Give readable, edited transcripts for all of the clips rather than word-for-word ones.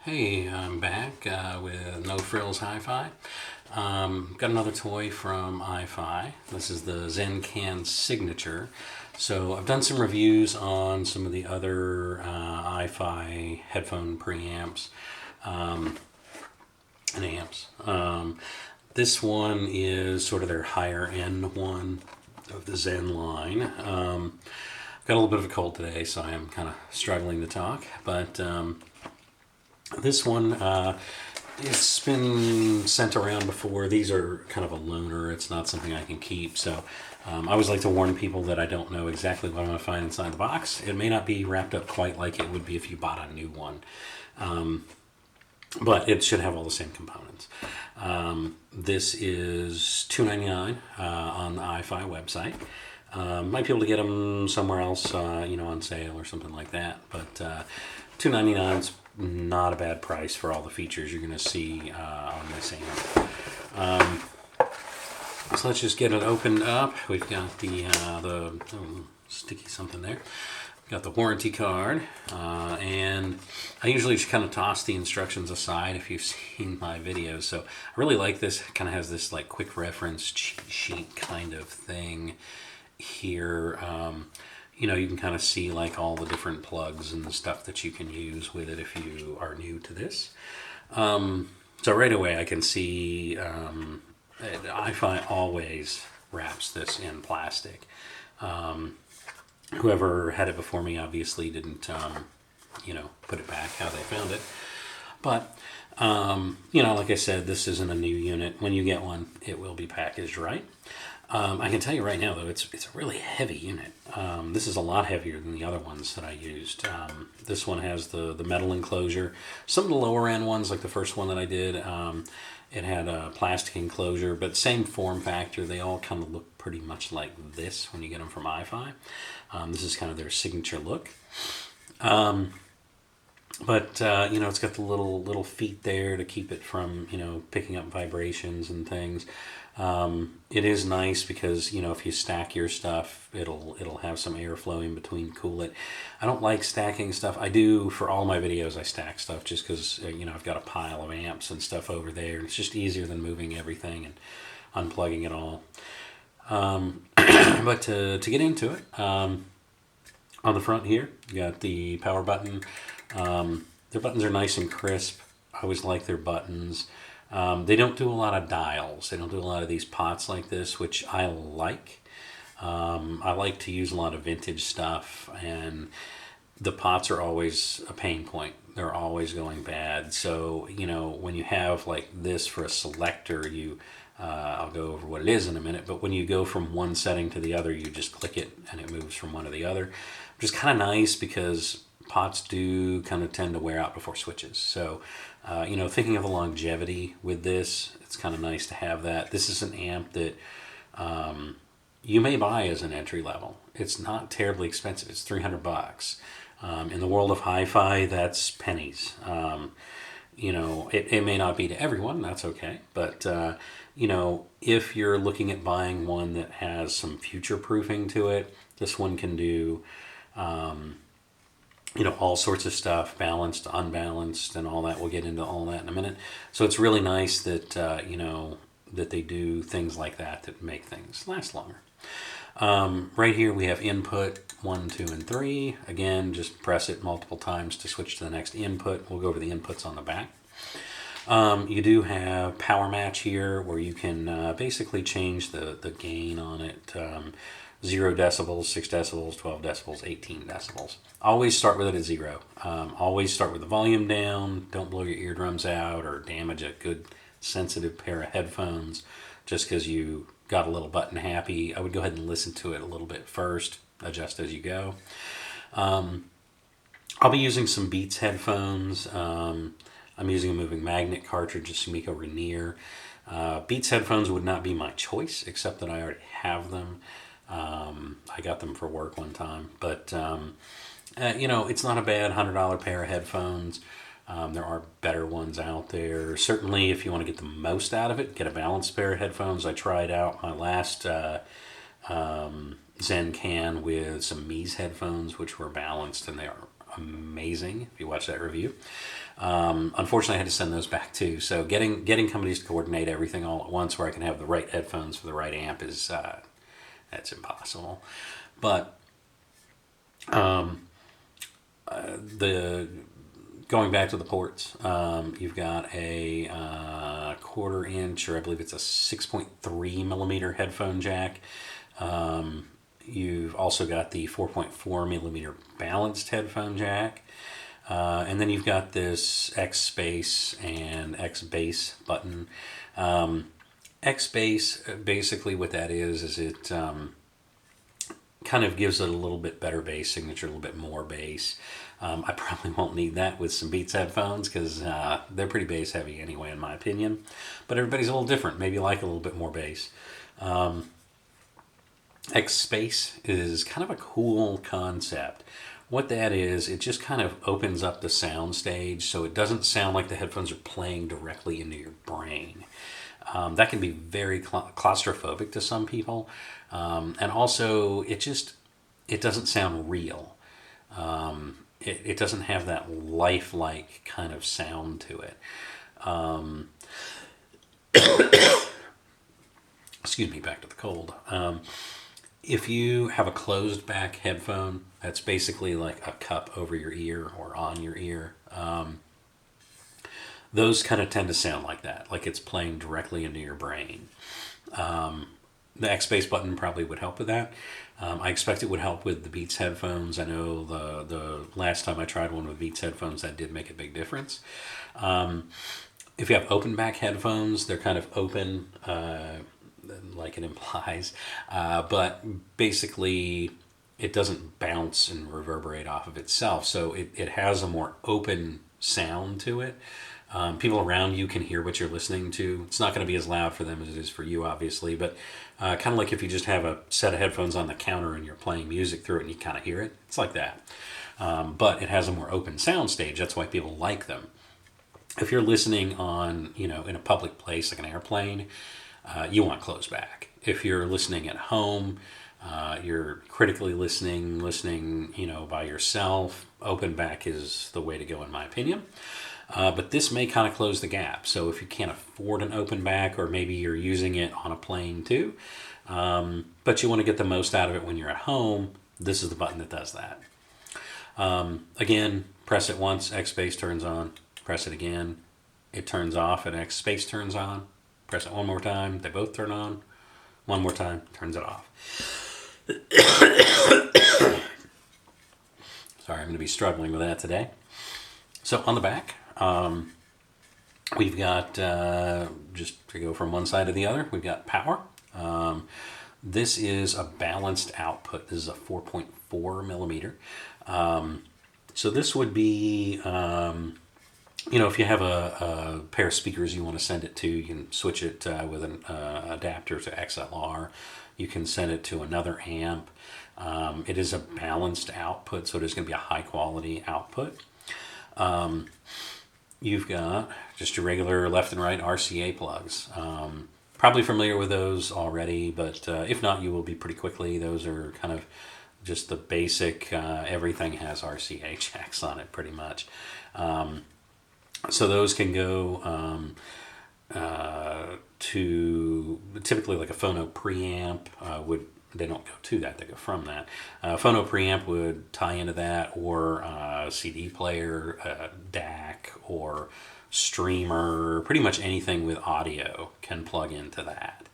Hey, I'm back with No Frills Hi-Fi. Got another toy from iFi. This is the ZEN Can Signature. So I've done some reviews on some of the other iFi headphone preamps and amps. This one is sort of their higher end one of the ZEN line. Got a little bit of a cold today, so I am kind of struggling to talk, but this one, it's been sent around before. These are kind of a loaner. It's not something I can keep. So I always like to warn people that I don't know exactly what I'm going to find inside the box. It may not be wrapped up quite like it would be if you bought a new one. But it should have all the same components. This is $2.99 on the iFi website. Might be able to get them somewhere else, on sale or something like that. But $2.99 is not a bad price for all the features you're going to see on this amp. So let's just get it opened up. We've got the sticky something there. Got the warranty card, and I usually just kind of toss the instructions aside if you've seen my videos. So I really like this. It kind of has this like quick reference cheat sheet kind of thing here. You can kind of see like all the different plugs and the stuff that you can use with it if you are new to this. So right away I can see iFi always wraps this in plastic. Whoever had it before me obviously didn't, put it back how they found it. But, like I said, this isn't a new unit. When you get one, it will be packaged right. I can tell you right now, though, it's a really heavy unit. This is a lot heavier than the other ones that I used. This one has the metal enclosure. Some of the lower end ones, like the first one that I did, it had a plastic enclosure, but same form factor. They all kind of look pretty much like this when you get them from iFi. This is kind of their signature look. But it's got the little feet there to keep it from, picking up vibrations and things. It is nice because, if you stack your stuff, it'll have some airflow in between, cool it. I don't like stacking stuff. I do for all my videos. I stack stuff just because, I've got a pile of amps and stuff over there. It's just easier than moving everything and unplugging it all. But to get into it, on the front here, you got the power button. Their buttons are nice and crisp. I always like their buttons. They don't do a lot of dials. They don't do a lot of these pots like this, which I like. I like to use a lot of vintage stuff, and the pots are always a pain point. They're always going bad. So, when you have like this for a selector, I'll go over what it is in a minute, but when you go from one setting to the other, you just click it and it moves from one to the other, which is kind of nice because pots do kind of tend to wear out before switches. So, thinking of the longevity with this, it's kind of nice to have that. This is an amp that you may buy as an entry level. It's not terribly expensive. It's $300. In the world of hi-fi, that's pennies. It may not be to everyone. That's okay. But, if you're looking at buying one that has some future proofing to it, this one can do all sorts of stuff, balanced, unbalanced, and all that. We'll get into all that in a minute. So it's really nice that, that they do things like that make things last longer. Right here we have input 1, 2, and 3. Again, just press it multiple times to switch to the next input. We'll go over the inputs on the back. You do have power match here where you can basically change the gain on it. 0 decibels, 6 decibels, 12 decibels, 18 decibels. Always start with it at 0. Always start with the volume down. Don't blow your eardrums out or damage a good sensitive pair of headphones just because you got a little button happy. I would go ahead and listen to it a little bit first, adjust as you go. I'll be using some Beats headphones. I'm using a moving magnet cartridge, a Sumiko Rainier. Beats headphones would not be my choice, except that I already have them. I got them for work one time, but it's not a bad $100 pair of headphones. There are better ones out there. Certainly, if you want to get the most out of it, get a balanced pair of headphones. I tried out my last ZEN Can with some Mies headphones, which were balanced, and they are amazing if you watch that review. Unfortunately, I had to send those back too. So getting companies to coordinate everything all at once where I can have the right headphones for the right amp is that's impossible. But the going back to the ports, you've got a quarter inch, or I believe it's a 6.3 millimeter headphone jack. You've also got the 4.4 millimeter balanced headphone jack. And then you've got this X space and X bass button. X bass, basically what that is it kind of gives it a little bit better bass signature, a little bit more bass. I probably won't need that with some Beats headphones because they're pretty bass heavy anyway, in my opinion. But everybody's a little different. Maybe you like a little bit more bass. X space is kind of a cool concept. What that is, it just kind of opens up the sound stage so it doesn't sound like the headphones are playing directly into your brain. That can be very claustrophobic to some people. And also, it doesn't sound real. It doesn't have that lifelike kind of sound to it. Excuse me, back to the cold. If you have a closed back headphone, that's basically like a cup over your ear or on your ear. Those kind of tend to sound like that, like it's playing directly into your brain. The X Bass button probably would help with that. I expect it would help with the Beats headphones. I know the last time I tried one with Beats headphones, that did make a big difference. If you have open back headphones, they're kind of open, like it implies, but basically it doesn't bounce and reverberate off of itself. So it has a more open sound to it. People around you can hear what you're listening to. It's not going to be as loud for them as it is for you, obviously, but kind of like if you just have a set of headphones on the counter and you're playing music through it and you kind of hear it. It's like that. But it has a more open sound stage. That's why people like them. If you're listening on, in a public place like an airplane, you want closed back. If you're listening at home, you're critically listening, by yourself, open back is the way to go in my opinion. But this may kind of close the gap. So if you can't afford an open back, or maybe you're using it on a plane too, but you want to get the most out of it when you're at home, this is the button that does that. Again, press it once, X Bass turns on. Press it again, it turns off, and X Space turns on. Press it one more time, they both turn on. One more time, turns it off. Sorry, I'm going to be struggling with that today. So on the back, we've got, just to go from one side to the other, we've got power. This is a balanced output. This is a 4.4 millimeter. So this would be... if you have a pair of speakers you want to send it to, you can switch it with an adapter to XLR. You can send it to another amp. It is a balanced output, so it is going to be a high quality output. You've got just your regular left and right RCA plugs. Probably familiar with those already, but if not, you will be pretty quickly. Those are kind of just the basic, everything has RCA jacks on it pretty much. So those can go to typically like a phono preamp they don't go to that, they go from that. Phono preamp would tie into that, or CD player, DAC, or streamer. Pretty much anything with audio can plug into that.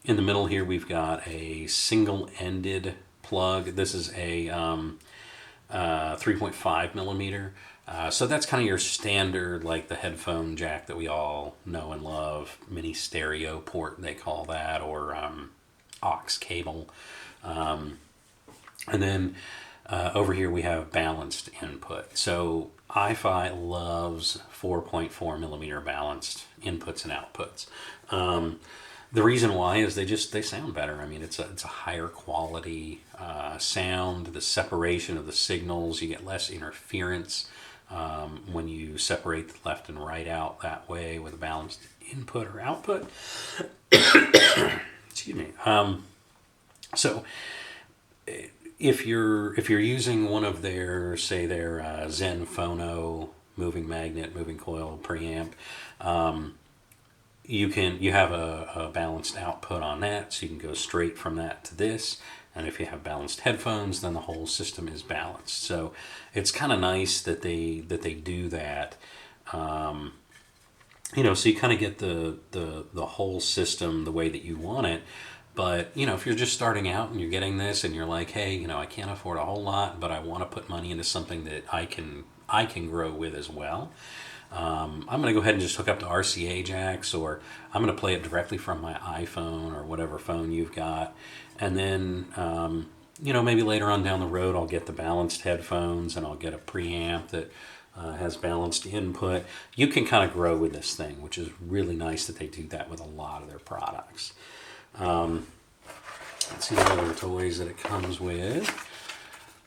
In the middle here we've got a single-ended plug. This is a 3.5 millimeter. So that's kind of your standard, like the headphone jack that we all know and love, mini stereo port they call that, or aux cable. And then over here we have balanced input. So iFi loves 4.4 millimeter balanced inputs and outputs. The reason why is they sound better. I mean, it's a higher quality sound. The separation of the signals, you get less interference when you separate the left and right out that way with a balanced input or output. Excuse me. So if you're using one of their, say their ZEN Phono moving magnet, moving coil preamp, you have a balanced output on that, so you can go straight from that to this. And if you have balanced headphones, then the whole system is balanced. So it's kind of nice that they do that. So you kind of get the whole system the way that you want it. But if you're just starting out and you're getting this and you're like, hey, I can't afford a whole lot, but I want to put money into something that I can grow with as well. I'm going to go ahead and just hook up to RCA jacks, or I'm going to play it directly from my iPhone or whatever phone you've got. And then, maybe later on down the road, I'll get the balanced headphones and I'll get a preamp that has balanced input. You can kind of grow with this thing, which is really nice that they do that with a lot of their products. Let's see what other toys that it comes with.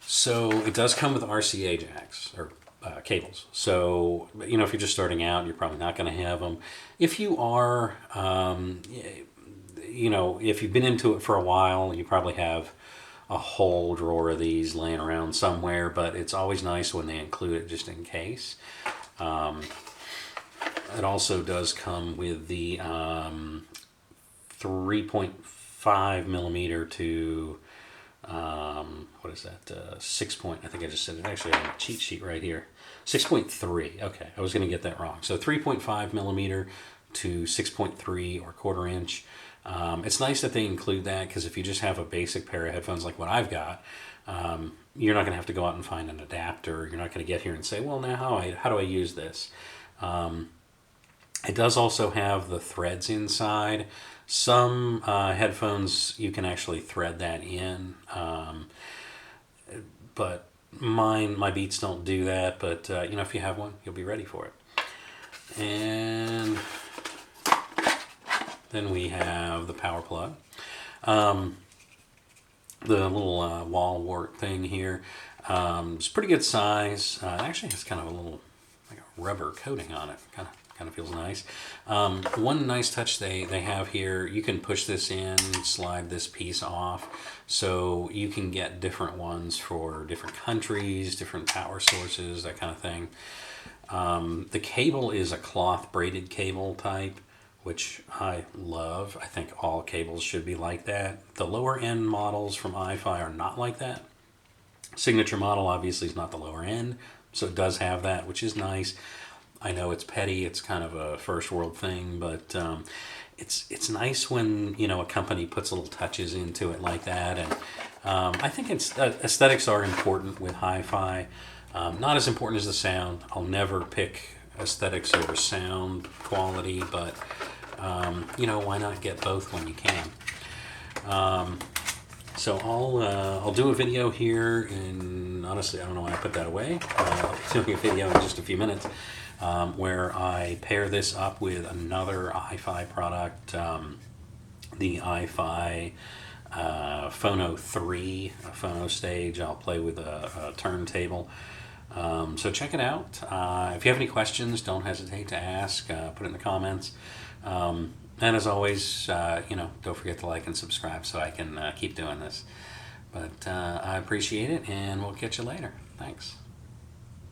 So it does come with RCA jacks, or cables. So, if you're just starting out, you're probably not going to have them. If you are, if you've been into it for a while, you probably have a whole drawer of these laying around somewhere, but it's always nice when they include it just in case. It also does come with the 3.5 millimeter to what is that? 6 point. I think I just said it. Actually, I have a cheat sheet right here. 6.3. Okay, I was going to get that wrong. So 3.5 millimeter to 6.3 or quarter inch. It's nice that they include that, because if you just have a basic pair of headphones like what I've got, you're not going to have to go out and find an adapter. You're not going to get here and say, well, now how do I use this? It does also have the threads inside. Some headphones you can actually thread that in, but my Beats don't do that. But if you have one, you'll be ready for it. And then we have the power plug, the little wall wart thing here. It's pretty good size. It actually has kind of a little like a rubber coating on it. Kind of feels nice. One nice touch they have here, you can push this in, slide this piece off, so you can get different ones for different countries, different power sources, that kind of thing. The cable is a cloth braided cable type, which I love. I think all cables should be like that. The lower end models from iFi are not like that. Signature model obviously is not the lower end, so it does have that, which is nice. I know it's petty, it's kind of a first world thing, but it's nice when a company puts little touches into it like that. And I think aesthetics are important with hi-fi. Not as important as the sound. I'll never pick aesthetics over sound quality, but why not get both when you can? So I'll do a video here, and honestly, I don't know why I put that away. I'll be doing a video in just a few minutes where I pair this up with another iFi product, the iFi Phono 3, a Phono stage. I'll play with a turntable. So check it out. If you have any questions, don't hesitate to ask. Put it in the comments. And as always, don't forget to like and subscribe so I can keep doing this. But I appreciate it, and we'll catch you later. Thanks.